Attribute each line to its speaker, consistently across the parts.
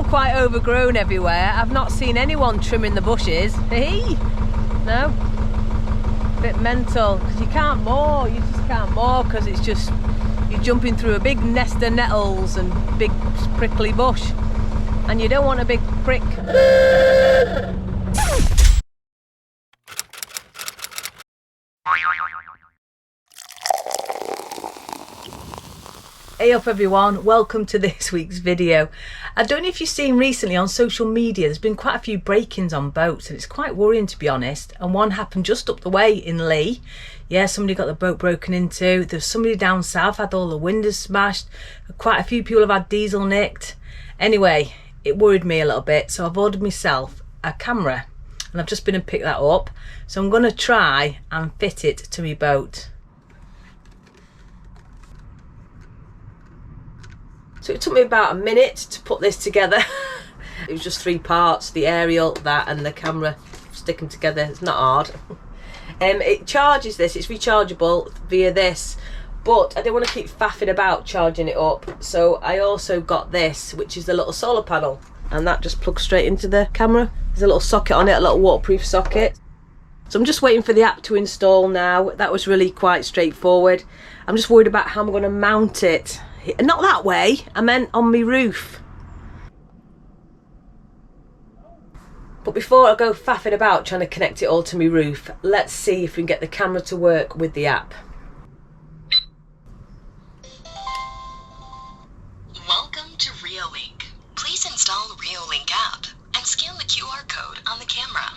Speaker 1: still quite overgrown everywhere. I've not seen anyone trimming the bushes. Hey, no, bit mental, because you can't mow, you just can't mow, because it's just, you're jumping through a big nest of nettles and big prickly bush, and you don't want a big prick. Hey up everyone, welcome to this week's video. I don't know if you've seen recently on social media, there's been quite a few break-ins on boats, and it's quite worrying to be honest. And one happened just up the way in Lee. Yeah, somebody got the boat broken into. There's somebody down south had all the windows smashed. Quite a few people have had diesel nicked. Anyway, it worried me a little bit, so I've ordered myself a camera, and I've just been and picked that up. So I'm going to try and fit it to my boat. So it took me about a minute to put this together. It was just 3 parts, the aerial, that and the camera, stick them together. It's not hard. It charges this, it's rechargeable via this, but I didn't want to keep faffing about charging it up. So I also got this, which is the little solar panel, and that just plugs straight into the camera. There's a little socket on it, a little waterproof socket. So I'm just waiting for the app to install now. That was really quite straightforward. I'm just worried about how I'm going to mount it. Not that way, I meant on my roof. But before I go faffing about trying to connect it all to my roof, let's see if we can get the camera to work with the app.
Speaker 2: Welcome to Reolink. Please install the Reolink app and scan the QR code on the camera.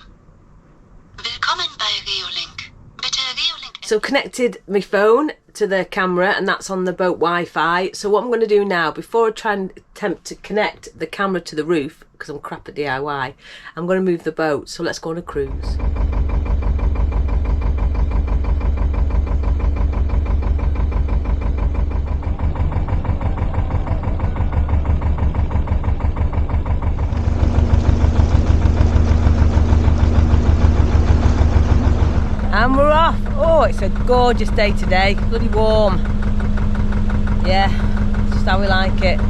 Speaker 2: Willkommen bei Reolink. Bitte Reolink.
Speaker 1: So connected my phone to the camera, and that's on the boat Wi-Fi. So what I'm going to do now, before I try and attempt to connect the camera to the roof, because I'm crap at DIY, I'm going to move the boat. So let's go on a cruise. And we're off. Oh, it's a gorgeous day today. Bloody warm. Yeah, just how we like it.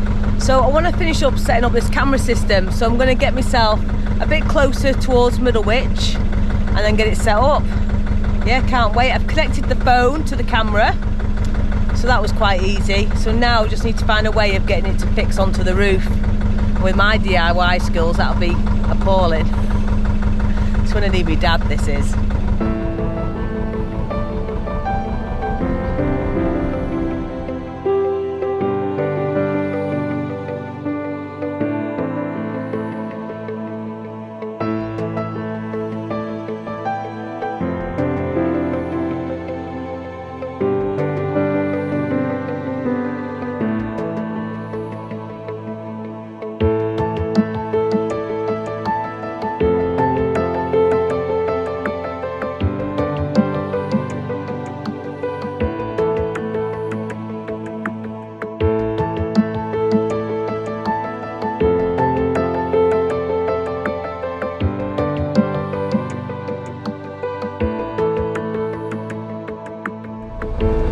Speaker 1: So I want to finish up setting up this camera system. So I'm going to get myself a bit closer towards Middlewich and then get it set up. Yeah, can't wait. I've connected the phone to the camera, so that was quite easy. So now I just need to find a way of getting it to fix onto the roof. With my DIY skills, that'll be appalling. It's when I need my dad, this is.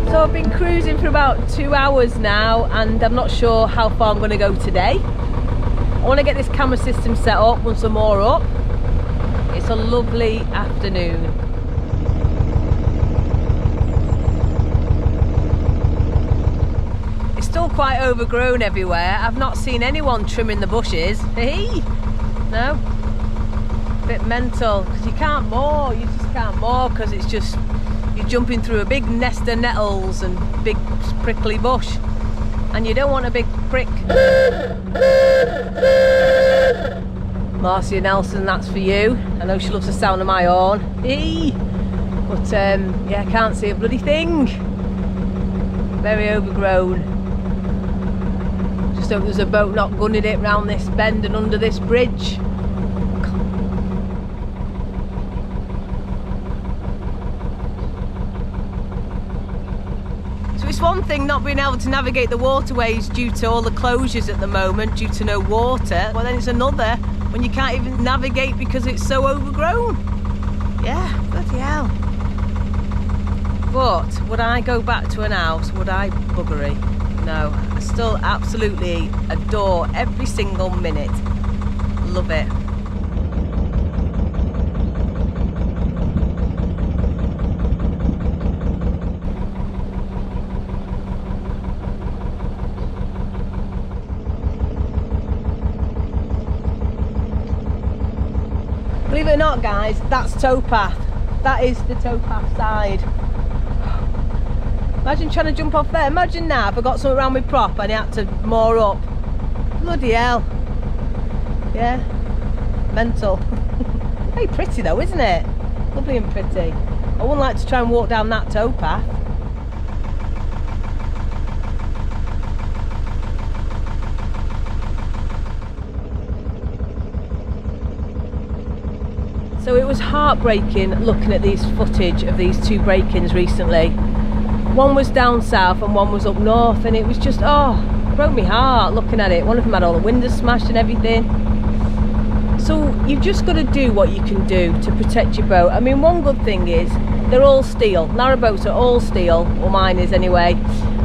Speaker 1: So I've been cruising for about 2 hours now, and I'm not sure how far I'm going to go today. I want to get this camera system set up once I'm more up. It's a lovely afternoon. It's still quite overgrown everywhere. I've not seen anyone trimming the bushes. Hey, no, bit mental, because you can't mow, you just can't mow, because it's just, you're jumping through a big nest of nettles and big prickly bush, and you don't want a big prick. Marcia Nelson, that's for you. I know she loves the sound of my horn. Eee! But yeah, I can't see a bloody thing. Very overgrown. Just hope there's a boat not gunning it round this bend and under this bridge. It's one thing not being able to navigate the waterways due to all the closures at the moment, due to no water. Well, then it's another when you can't even navigate because it's so overgrown. Yeah, bloody hell. But would I go back to an house? Would I? Buggery. no, I still absolutely adore every single minute. Love it. Believe it or not, guys, that's towpath. That is the towpath side. Imagine trying to jump off there. Imagine now if I got something around my prop and I had to moor up. Bloody hell. Yeah, mental. Very pretty though, isn't it? Lovely and pretty. I wouldn't like to try and walk down that towpath. So it was heartbreaking looking at these footage of these two break-ins recently. One was down south and one was up north, and it was just, oh, broke my heart looking at it. One of them had all the windows smashed and everything. So you've just got to do what you can do to protect your boat. I mean, one good thing is they're all steel. Narrowboats are all steel, or mine is anyway.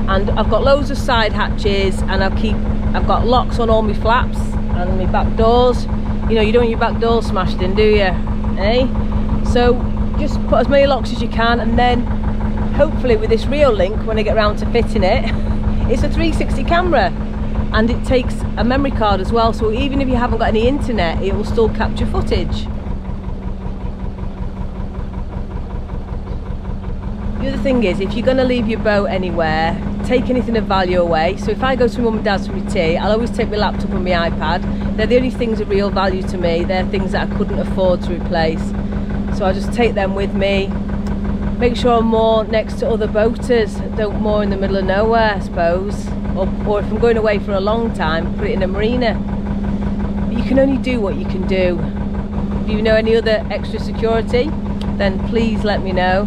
Speaker 1: And I've got loads of side hatches, and I've got locks on all my flaps and my back doors. You know, you don't want your back doors smashed in, do you? Eh? So just put as many locks as you can, and then hopefully with this Reolink, when I get around to fitting it, it's a 360 camera and it takes a memory card as well, so even if you haven't got any internet, it will still capture footage. The other thing is, if you're going to leave your boat anywhere, take anything of value away. So if I go to mum and dad's for my tea, I'll always take my laptop and my iPad. They're the only things of real value to me. They're things that I couldn't afford to replace. So I just take them with me. Make sure I'm moor next to other boaters. Don't moor in the middle of nowhere, I suppose. Or if I'm going away for a long time, put it in a marina. But you can only do what you can do. If you know any other extra security, then please let me know.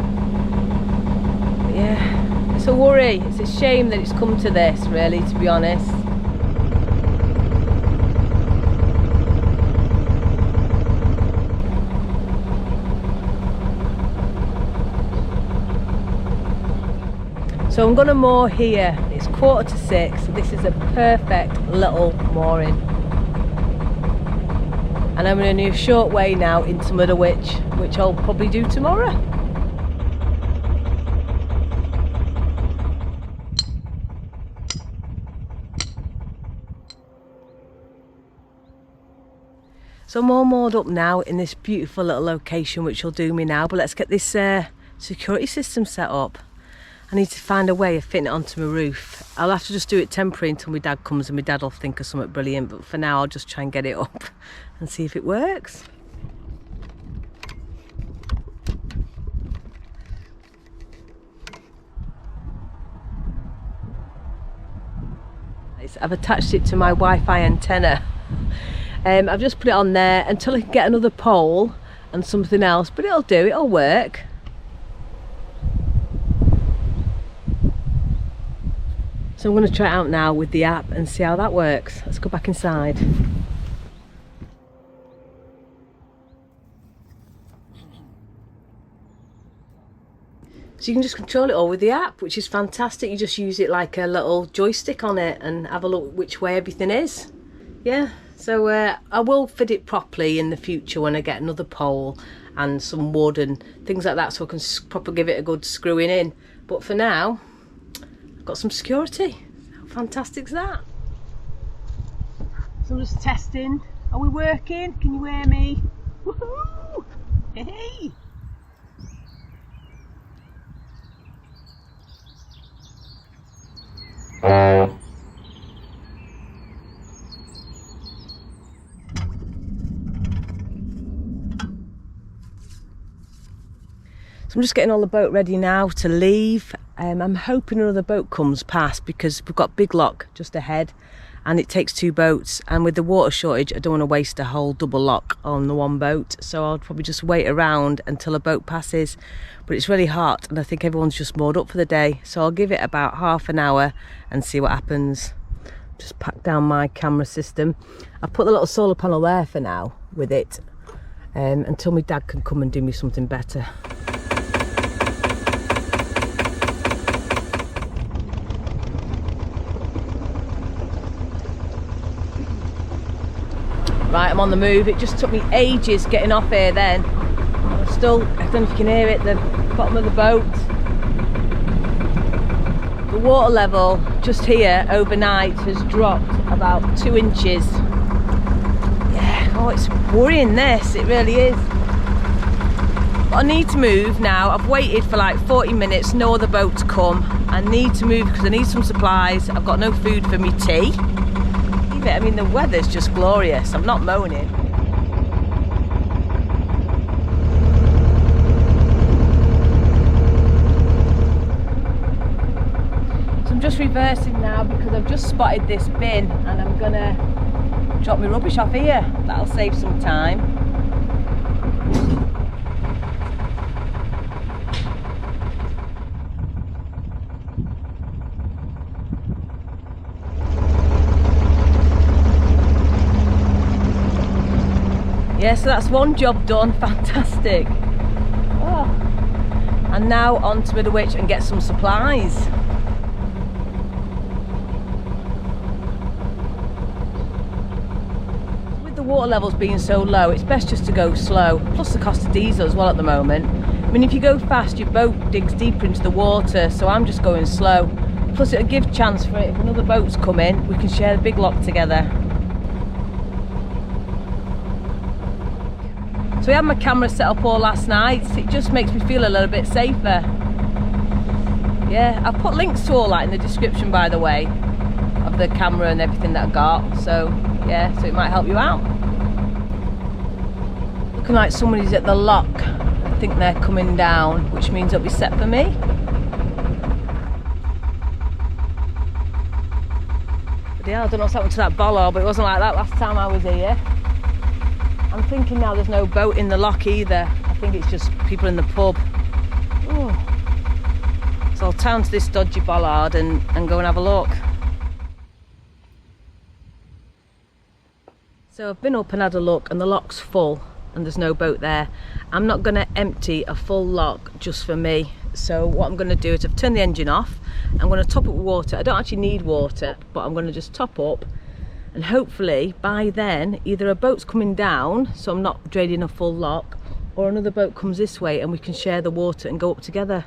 Speaker 1: But yeah, it's a worry. It's a shame that it's come to this, really, to be honest. So I'm going to moor here. It's 5:45. This is a perfect little mooring. And I'm only a short way now into Mudderwich, which I'll probably do tomorrow. So I'm all moored up now in this beautiful little location, which will do me now. But let's get this security system set up. I need to find a way of fitting it onto my roof. I'll have to just do it temporary until my dad comes, and my dad will think of something brilliant, but for now I'll just try and get it up and see if it works. I've attached it to my Wi-Fi antenna. I've just put it on there until I can get another pole and something else, but it'll do, it'll work. So I'm going to try it out now with the app and see how that works. Let's go back inside. So you can just control it all with the app, which is fantastic. You just use it like a little joystick on it and have a look which way everything is. Yeah, so I will fit it properly in the future when I get another pole and some wood and things like that, so I can properly give it a good screwing in. But for now, got some security. How fantastic is that? So I'm just testing. Are we working? Can you hear me? Woohoo! Hey! So I'm just getting all the boat ready now to leave. I'm hoping another boat comes past because we've got Big Lock just ahead and it takes 2 boats, and with the water shortage I don't want to waste a whole double lock on the one boat, so I'll probably just wait around until a boat passes. But it's really hot and I think everyone's just moored up for the day, so I'll give it about half an hour and see what happens. Just pack down my camera system. I've put the little solar panel there for now with it until my dad can come and do me something better. Right, I'm on the move. It just took me ages getting off here then. I'm still, I don't know if you can hear it, the bottom of the boat. The water level just here overnight has dropped about 2 inches. Yeah, oh, it's worrying this, it really is. But I need to move now. I've waited for like 40 minutes, no other boat to come. I need to move because I need some supplies. I've got no food for me tea. I mean, the weather's just glorious. I'm not moaning. So I'm just reversing now because I've just spotted this bin and I'm gonna drop my rubbish off here. That'll save some time. Yeah, so that's one job done, fantastic. Oh. And now on to the witch and get some supplies. With the water levels being so low, it's best just to go slow, plus the cost of diesel as well at the moment. I mean, if you go fast, your boat digs deeper into the water, so I'm just going slow. Plus it'll give chance for it, if another boat's come in, we can share the big lock together. So we had my camera set up all last night. It just makes me feel a little bit safer. Yeah, I've put links to all that in the description, by the way, of the camera and everything that I got. So yeah, so it might help you out. Looking like somebody's at the lock. I think they're coming down, which means it'll be set for me. But yeah, I don't know what's happened to that bollard, but it wasn't like that last time I was here. I'm thinking now there's no boat in the lock either. I think it's just people in the pub. Ooh. So I'll turn to this dodgy bollard and go and have a look. So I've been up and had a look and the lock's full and there's no boat there. I'm not going to empty a full lock just for me. So what I'm going to do is I've turned the engine off. I'm going to top up with water. I don't actually need water, but I'm going to just top up. And hopefully by then either a boat's coming down, so I'm not draining a full lock, or another boat comes this way and we can share the water and go up together.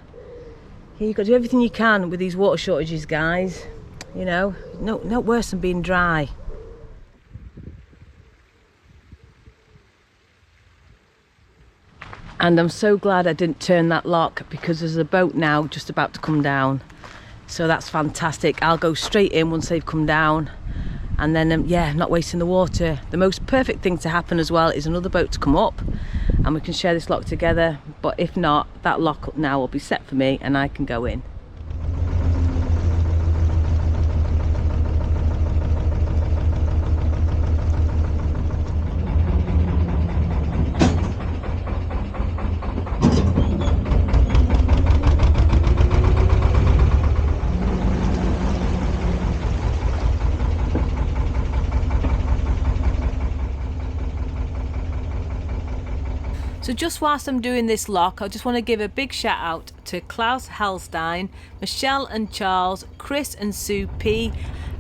Speaker 1: Yeah, you've got to do everything you can with these water shortages, guys. You know, no worse than being dry. And I'm so glad I didn't turn that lock because there's a boat now just about to come down. So that's fantastic. I'll go straight in once they've come down. And then, yeah, not wasting the water. The most perfect thing to happen as well is another boat to come up and we can share this lock together. But if not, that lock now will be set for me and I can go in. So just whilst I'm doing this lock, I just want to give a big shout out to Klaus Halstein, Michelle and Charles, Chris and Sue P,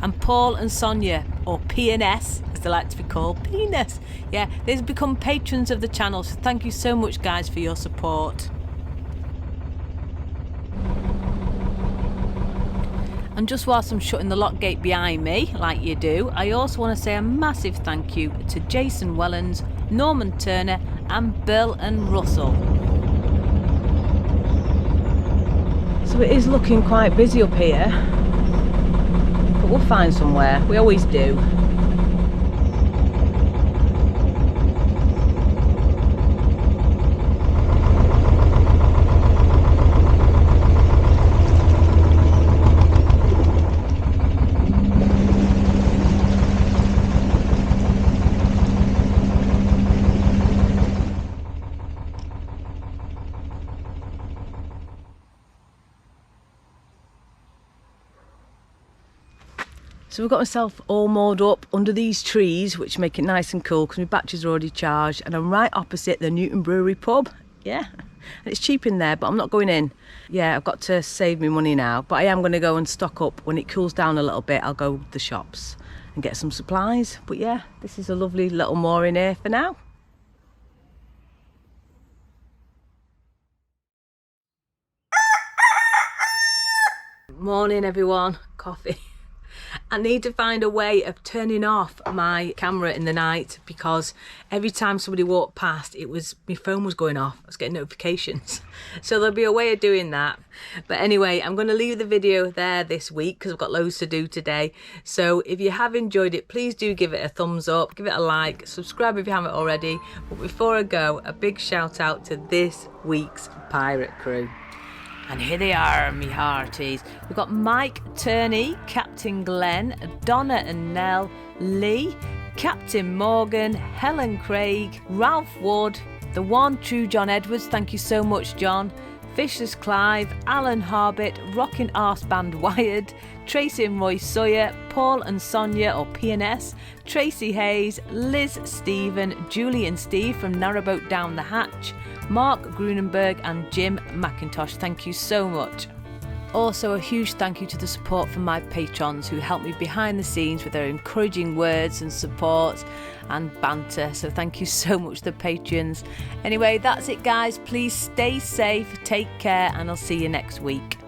Speaker 1: and Paul and Sonia, or P&S as they like to be called, Penis. Yeah, they've become patrons of the channel, so thank you so much guys for your support. And just whilst I'm shutting the lock gate behind me, like you do, I also want to say a massive thank you to Jason Wellens, Norman Turner and Bill and Russell. So it is looking quite busy up here, but we'll find somewhere, we always do. So we've got myself all moored up under these trees, which make it nice and cool because my batteries are already charged, and I'm right opposite the Newton Brewery pub. Yeah, and it's cheap in there, but I'm not going in. Yeah, I've got to save me money now, but I am going to go and stock up. When it cools down a little bit, I'll go to the shops and get some supplies. But yeah, this is a lovely little mooring here for now. Morning everyone, coffee. I need to find a way of turning off my camera in the night, because every time somebody walked past, my phone was going off. I was getting notifications. So there'll be a way of doing that. But anyway, I'm going to leave the video there this week because I've got loads to do today. So if you have enjoyed it, please do give it a thumbs up, give it a like, subscribe if you haven't already. But before I go, a big shout out to this week's pirate crew. And here they are, me hearties. We've got Mike Turney, Captain Glenn, Donna and Nell, Lee, Captain Morgan, Helen Craig, Ralph Wood, the one true John Edwards, thank you so much John, Fishers Clive, Alan Harbit, Rockin' Arse Band Wired, Tracy and Roy Sawyer, Paul and Sonia or PNS, Tracy Hayes, Liz Stephen, Julie and Steve from Narrowboat Down the Hatch, Mark Grunenberg and Jim McIntosh, thank you so much. Also a huge thank you to the support from my patrons who help me behind the scenes with their encouraging words and support and banter, so thank you so much to the patrons. Anyway, that's it guys, please stay safe, take care, and I'll see you next week.